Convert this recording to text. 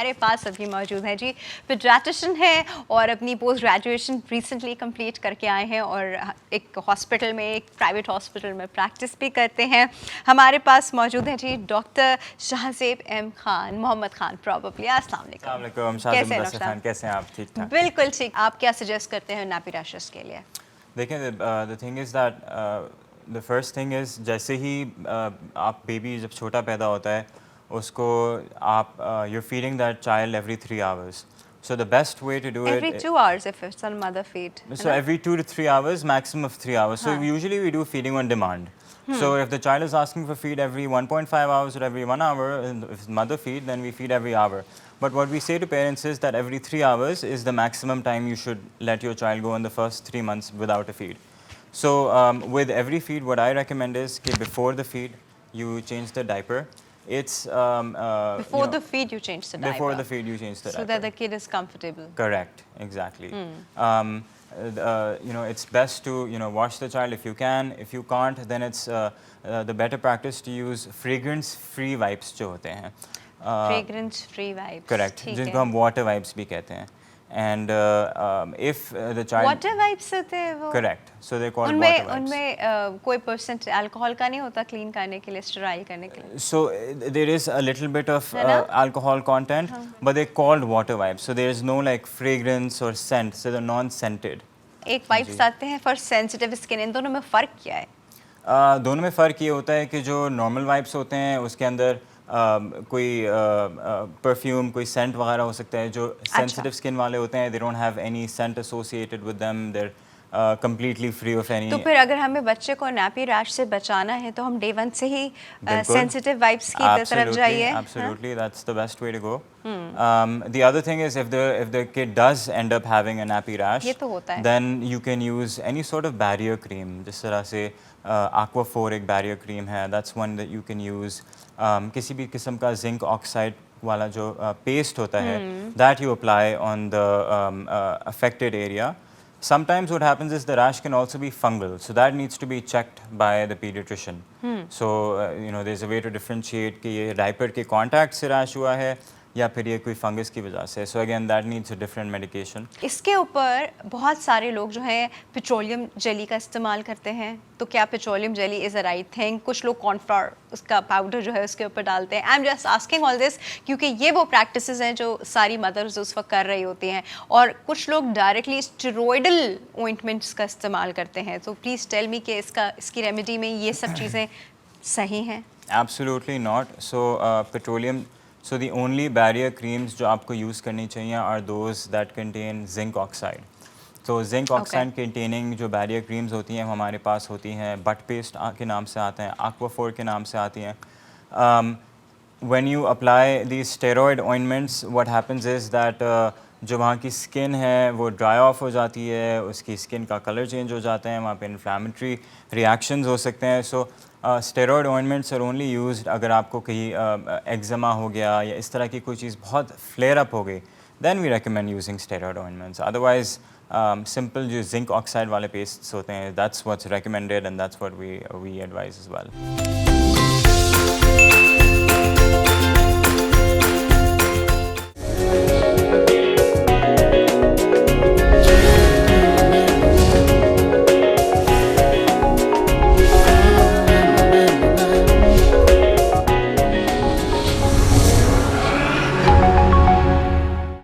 हमारे पास अभी मौजूद हैं जी, पेडियाट्रिशियन है और अपनी पोस्ट ग्रेजुएशन रिसेंटली कंप्लीट करके आए हैं और एक हॉस्पिटल में, एक प्राइवेट हॉस्पिटल में प्रैक्टिस भी करते हैं। हमारे पास मौजूद हैं जी doctor Shahzaib M Khan, Mohammad Khan probably. अस्सलाम वालेकुम। कैसे हैं डॉक्टर? कैसे हैं आप? ठीक ठाक। बिल्कुल ठीक। आप क्या सजेस्ट करते हैं नैपी रैशेस के लिए? देखें, the thing is that the first thing is जैसे ही आप बेबी जब छोटा पैदा होता है उसको आप you're feeding that child every 3 hours. So the best way to do every 2 hours if it's on mother feed. So every 2 to 3 hours, maximum of 3 hours. So usually we do feeding on demand. So if the child is asking for feed every 1.5 hours or every 1 hour, and if it's mother feed, then we feed every hour. But what we say to parents is that every 3 hours is the maximum time you should let your child go in the first 3 months without a feed. So with every feed, what I recommend is that before the feed, you change the diaper. It's before the feed you change the diaper. Before the feed you change the diaper. So that the kid is comfortable. Correct, exactly. It's best to wash the child if you can. If you can't, then it's the better practice to use fragrance-free wipes जो होते हैं. Fragrance-free wipes. Correct. जिनको हम water wipes भी कहते हैं. And if the child water wipes होते हैं वो. Correct. So they're called water wipes. उनमें कोई % अल्कोहल का नहीं होता क्लीन करने के लिए, स्टेराइल करने के लिए. So there is a little bit of alcohol content, but they're called water wipes. So there is no like fragrance or scent. So they're non-scented. एक wipes आते हैं for sensitive skin. इन दोनों में फ़र्क क्या है? दोनों में फ़र्क ये होता है कि जो नॉर्मल वाइप्स होते हैं उसके अंदर कोई परफ्यूम, कोई सेंट वगैरह हो सकता है. जो सेंसिटिव स्किन वाले होते हैं, they don't have any scent associated with them, they're completely free of any. तो फिर अगर हमें बच्चे को नैपी रैश से बचाना है तो हम डे 1 से ही सेंसिटिव वाइप्स की तरफ जाइए. Absolutely, that's the best way to go. The other thing is if the kid does end up having a nappy rash, ये तो होता है. then you can use any sort of barrier cream. जिस तरह से aquaphor एक barrier cream है, that's one that you can use. किसी भी किस्म का zinc oxide वाला जो paste होता है, that you apply on the affected area. Sometimes what happens is the rash can also be fungal, so that needs to be checked by the pediatrician. So there's a way to differentiate कि ये diaper के contact से rash हुआ है या फिर ये कोई फंगस की वजह से. So again that needs a different medication. इसके ऊपर बहुत सारे लोग जो हैं पेट्रोलियम जेली का इस्तेमाल करते हैं. तो क्या petroleum jelly is a right thing? कुछ लोग कॉर्नफ्लोर उसका पाउडर जो है उसके ऊपर डालते हैं. I am just asking all this क्योंकि ये वो प्रैक्टिसेस हैं जो सारी मदर्स उस वक्त कर रही होती हैं. और कुछ लोग डायरेक्टली स्टेरॉइडल ऑइंटमेंट्स का इस्तेमाल करते हैं. तो प्लीज़ टेल मी कि इसकी रेमेडी में ये सब चीज़ें सही हैं? Absolutely not. So So the only barrier creams जो आपको use करनी चाहिए are those that contain zinc oxide. So zinc oxide containing जो barrier creams होती हैं हमारे पास होती हैं butt paste के नाम से आते हैं, aquaphor के नाम से आती हैं. When you apply these steroid ointments, what happens is that जो वहाँ की स्किन है वो ड्राई ऑफ हो जाती है, उसकी स्किन का कलर चेंज हो जाता है, वहाँ पे इन्फ्लेमेटरी रिएक्शंस हो सकते हैं. So steroid ointments are only used अगर आपको कहीं एक्जिमा हो गया या इस तरह की कोई चीज़ बहुत फ्लेयर अप हो गई, then we recommend using steroid ointments. Otherwise simple जो जिंक ऑक्साइड वाले पेस्ट्स होते हैं, that's what's recommended and that's what we advise as well.